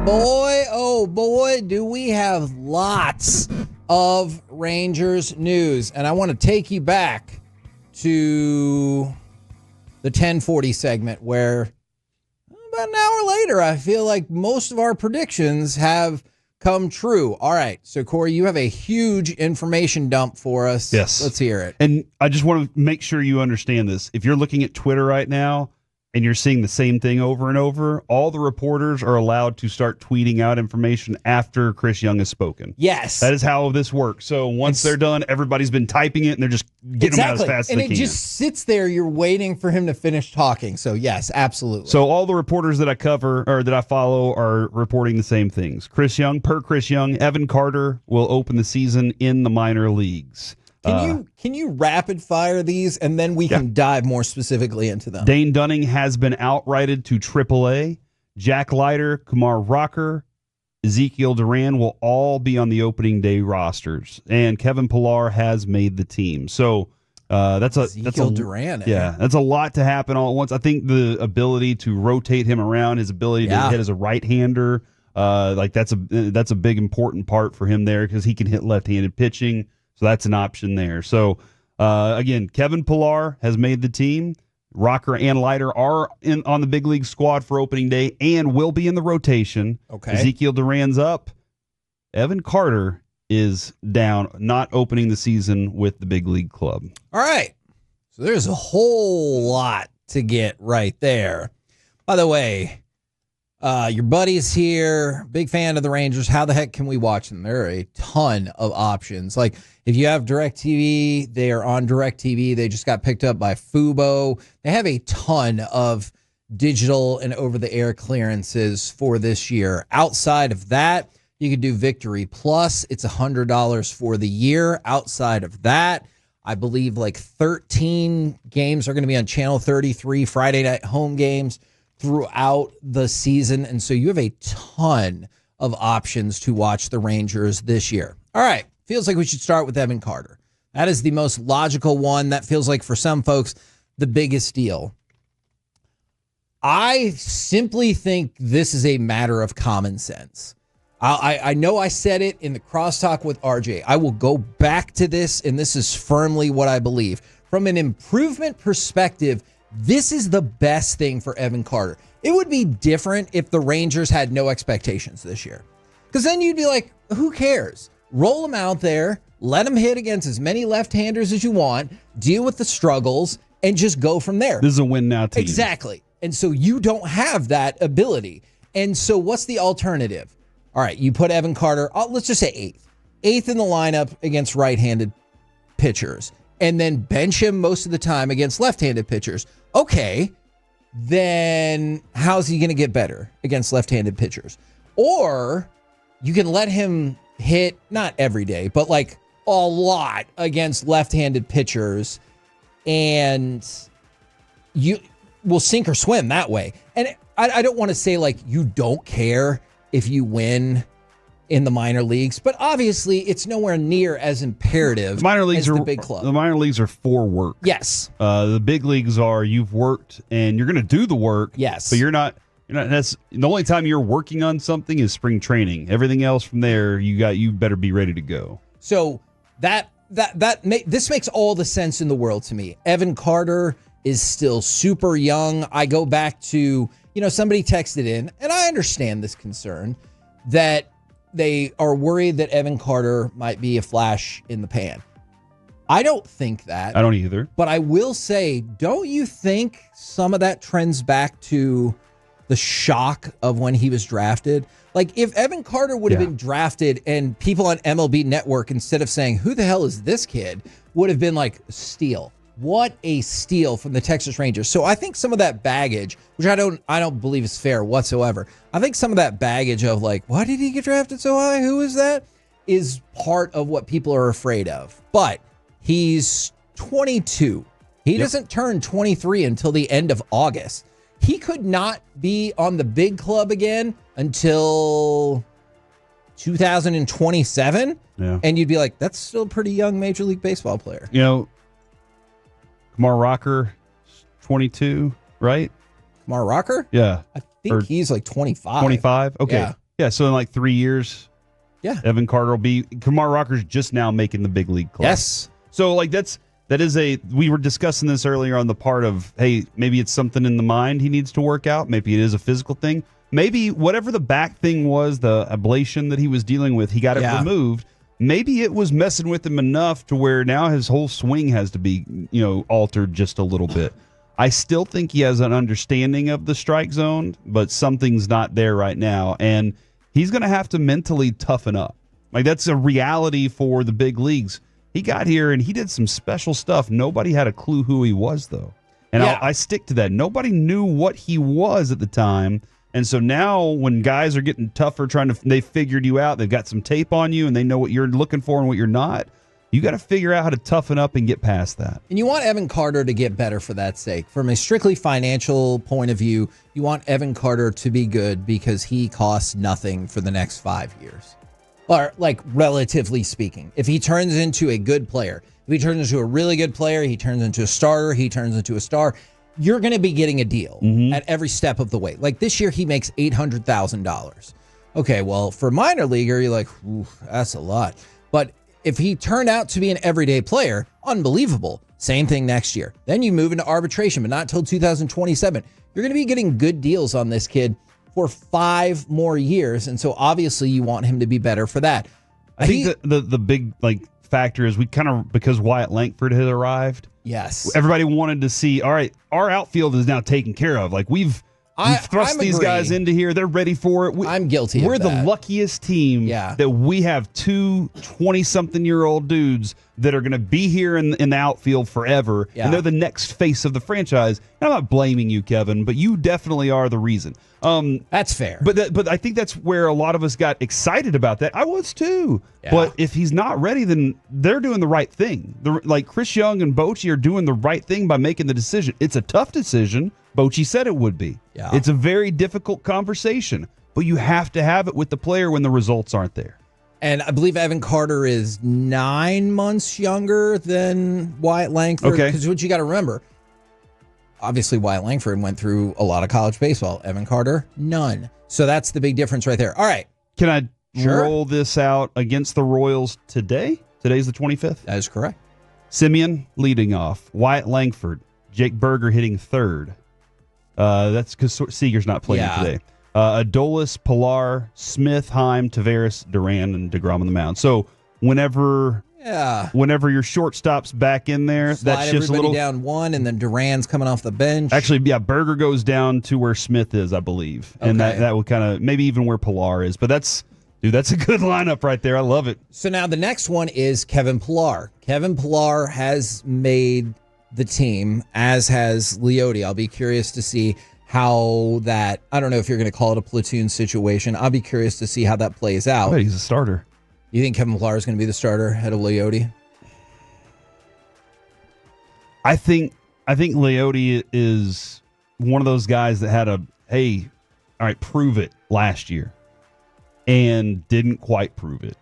oh boy, do we have lots of Rangers news. And I want to take you back to the 1040 segment where about an hour later, I feel like most of our predictions have come true. All right. So, Corey, you have a huge information dump for us. Yes. Let's hear it. And I just want to make sure you understand this. If you're looking at Twitter right now and you're seeing the same thing over and over, all the reporters are allowed to start tweeting out information after Chris Young has spoken. Yes. That is how this works. So once they're done, everybody's been typing it and they're just getting them out as fast as they can. And it just sits there. You're waiting for him to finish talking. So, yes, absolutely. So all the reporters that I cover or that I follow are reporting the same things. Chris Young, Evan Carter will open the season in the minor leagues. Can you rapid fire these and then we can dive more specifically into them? Dane Dunning has been outrighted to AAA. Jack Leiter, Kumar Rocker, Ezekiel Duran will all be on the opening day rosters, and Kevin Pillar has made the team. So that's a Duran. That's a lot to happen all at once. I think the ability to rotate him around, his ability to hit as a right-hander, that's a big important part for him there because he can hit left-handed pitching. So that's an option there. So, again, Kevin Pillar has made the team. Rocker and Leiter are on the big league squad for opening day and will be in the rotation. Okay. Ezekiel Duran's up. Evan Carter is down, not opening the season with the big league club. All right. So there's a whole lot to get right there. By the way, your buddy's here, big fan of the Rangers. How the heck can we watch them? There are a ton of options. Like, if you have DirecTV, they are on DirecTV. They just got picked up by Fubo. They have a ton of digital and over-the-air clearances for this year. Outside of that, you could do Victory Plus. It's $100 for the year. Outside of that, I believe like 13 games are going to be on Channel 33, Friday night home games throughout the season. And so you have a ton of options to watch the Rangers this year. All right. Feels like we should start with Evan Carter. That is the most logical one. That feels like for some folks, the biggest deal. I simply think this is a matter of common sense. I know I said it in the crosstalk with RJ. I will go back to this, and this is firmly what I believe. From an improvement perspective, this is the best thing for Evan Carter. It would be different if the Rangers had no expectations this year. Because then you'd be like, who cares? Roll him out there, let him hit against as many left-handers as you want, deal with the struggles, and just go from there. This is a win-now team. Exactly. And so you don't have that ability. And so what's the alternative? All right, you put Evan Carter, let's just say eighth. Eighth in the lineup against right-handed pitchers. And then bench him most of the time against left-handed pitchers. Okay, then how's he going to get better against left-handed pitchers? Or you can let him hit, not every day, but like a lot against left-handed pitchers, and you will sink or swim that way. And I don't want to say like you don't care if you win in the minor leagues, but obviously it's nowhere near as imperative as the big club. The minor leagues are for work. Yes. The big leagues are you've worked and you're going to do the work. Yes. But you're not. That's the only time you're working on something is spring training. Everything else from there, you better be ready to go. So this makes all the sense in the world to me. Evan Carter is still super young. I go back to, somebody texted in, and I understand this concern that they are worried that Evan Carter might be a flash in the pan. I don't think that. I don't either. But I will say, don't you think some of that trends back to the shock of when he was drafted? Like, if Evan Carter would have been drafted and people on MLB Network, instead of saying, who the hell is this kid, would have been like, steal. What a steal from the Texas Rangers. So I think some of that baggage, which I don't believe is fair whatsoever. I think some of that baggage of like, why did he get drafted so high? Who is that? Is part of what people are afraid of. But he's 22. He doesn't turn 23 until the end of August. He could not be on the big club again until 2027. Yeah. And you'd be like, that's still a pretty young Major League Baseball player. Kumar Rocker, 22, right? Kumar Rocker? Yeah. I think he's like 25. 25? Okay. Yeah. Yeah, so in like 3 years, Evan Carter will be. Kumar Rocker's just now making the big league club. Yes. So like we were discussing this earlier on the part of, hey, maybe it's something in the mind he needs to work out. Maybe it is a physical thing. Maybe whatever the back thing was, the ablation that he was dealing with, he got it removed. Maybe it was messing with him enough to where now his whole swing has to be, altered just a little bit. I still think he has an understanding of the strike zone, but something's not there right now. And he's going to have to mentally toughen up. Like, that's a reality for the big leagues. He got here and he did some special stuff. Nobody had a clue who he was, though. And I stick to that. Nobody knew what he was at the time. And so now when guys are getting tougher, they figured you out, they've got some tape on you, and they know what you're looking for and what you're not, you got to figure out how to toughen up and get past that. And you want Evan Carter to get better for that sake. From a strictly financial point of view, you want Evan Carter to be good because he costs nothing for the next 5 years. Or, like, relatively speaking. If he turns into a good player, if he turns into a really good player, he turns into a starter, he turns into a star, you're going to be getting a deal at every step of the way. Like this year, he makes $800,000. Okay, well, for a minor leaguer, you're like, ooh, that's a lot. But if he turned out to be an everyday player, unbelievable. Same thing next year. Then you move into arbitration, but not until 2027. You're going to be getting good deals on this kid for 5 more years. And so obviously you want him to be better for that. I think the big factor is we kind of, because Wyatt Langford had arrived. Yes. Everybody wanted to see, all right, our outfield is now taken care of. Like we've thrust these guys into here. They're ready for it. I'm guilty of that. We're the luckiest team that we have 2 20-something-year-old dudes that are going to be here in the outfield forever, and they're the next face of the franchise. And I'm not blaming you, Kevin, but you definitely are the reason. That's fair. But I think that's where a lot of us got excited about that. I was too. Yeah. But if he's not ready, then they're doing the right thing. Like Chris Young and Bochy are doing the right thing by making the decision. It's a tough decision. Bochy said it would be. Yeah. It's a very difficult conversation, but you have to have it with the player when the results aren't there. And I believe Evan Carter is 9 months younger than Wyatt Langford. Okay. Because what you got to remember, obviously Wyatt Langford went through a lot of college baseball. Evan Carter, none. So that's the big difference right there. All right. Can I roll this out against the Royals today? Today's the 25th? That is correct. Simeon leading off. Wyatt Langford. Jake Berger hitting third. That's because Seager's not playing today. Adolis, Pilar, Smith, Heim, Taveras, Duran, and DeGrom on the mound. So whenever your shortstop's back in there, that's just a little down one, and then Duran's coming off the bench. Actually, Berger goes down to where Smith is, I believe, and that will kind of maybe even where Pilar is. But that's a good lineup right there. I love it. So now the next one is Kevin Pilar. Kevin Pilar has made the team, as has Leote. I'll be curious to see how that, I don't know if you're going to call it a platoon situation. I'll be curious to see how that plays out. I bet he's a starter. You think Kevin Pilar is going to be the starter ahead of Leote? I think Leote is one of those guys that had prove it last year and didn't quite prove it.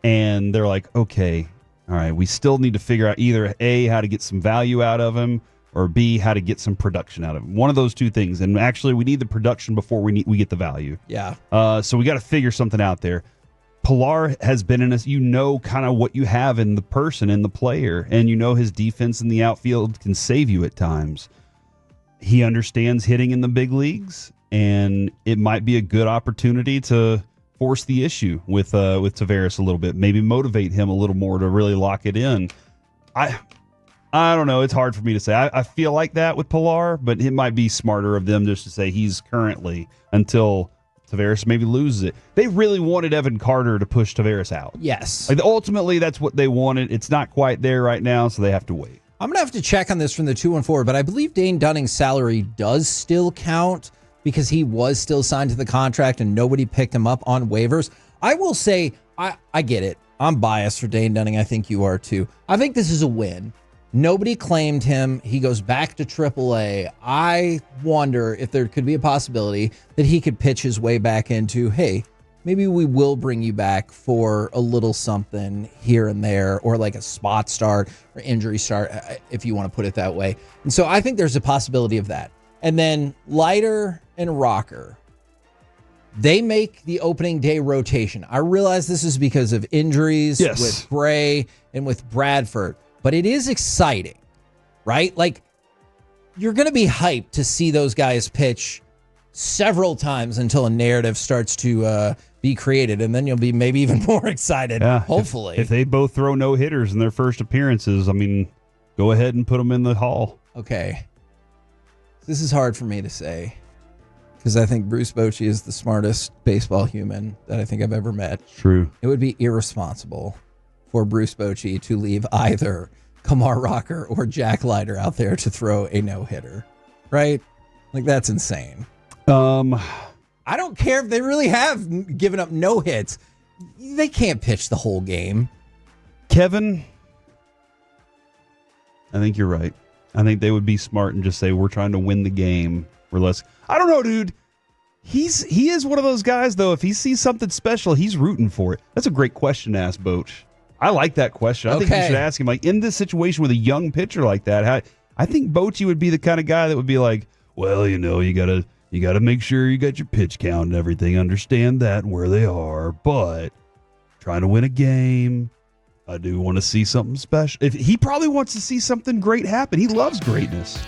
And they're like, okay, all right, we still need to figure out either A, how to get some value out of him, or B, how to get some production out of him. One of those two things. And actually, we need the production before we get the value. Yeah. So we got to figure something out there. Pilar has been in us. You know kind of what you have in the person, in the player, and you know his defense in the outfield can save you at times. He understands hitting in the big leagues, and it might be a good opportunity to force the issue with Taveras a little bit, maybe motivate him a little more to really lock it in. I don't know. It's hard for me to say. I feel like that with Pilar, but it might be smarter of them just to say he's currently until Taveras maybe loses it. They really wanted Evan Carter to push Taveras out. Yes. Ultimately, that's what they wanted. It's not quite there right now, so they have to wait. I'm going to have to check on this from the 214, but I believe Dane Dunning's salary does still count because he was still signed to the contract and nobody picked him up on waivers. I will say, I get it. I'm biased for Dane Dunning. I think you are too. I think this is a win. Nobody claimed him. He goes back to AAA. I wonder if there could be a possibility that he could pitch his way back into, hey, maybe we will bring you back for a little something here and there, or like a spot start or injury start, if you want to put it that way. And so I think there's a possibility of that. And then Leiter and Rocker. They make the opening day rotation. I realize this is because of injuries with Bray and with Bradford, but it is exciting, right? Like, you're going to be hyped to see those guys pitch several times until a narrative starts to be created, and then you'll be maybe even more excited, hopefully. If they both throw no-hitters in their first appearances, I mean, go ahead and put them in the hall. Okay. This is hard for me to say, because I think Bruce Bochy is the smartest baseball human that I think I've ever met. True. It would be irresponsible for Bruce Bochy to leave either Kumar Rocker or Jack Leiter out there to throw a no-hitter, right? Like, that's insane. I don't care if they really have given up no hits. They can't pitch the whole game. Kevin, I think you're right. I think they would be smart and just say, we're trying to win the game. We're less. I don't know, dude. He is one of those guys, though. If he sees something special, he's rooting for it. That's a great question to ask Boch. I like that question. I think you should ask him, like, in this situation with a young pitcher like that, I think Bochy would be the kind of guy that would be like, well, you know, you gotta make sure you got your pitch count and everything. Understand that and where they are, but trying to win a game. I do want to see something special. He probably wants to see something great happen. He loves greatness.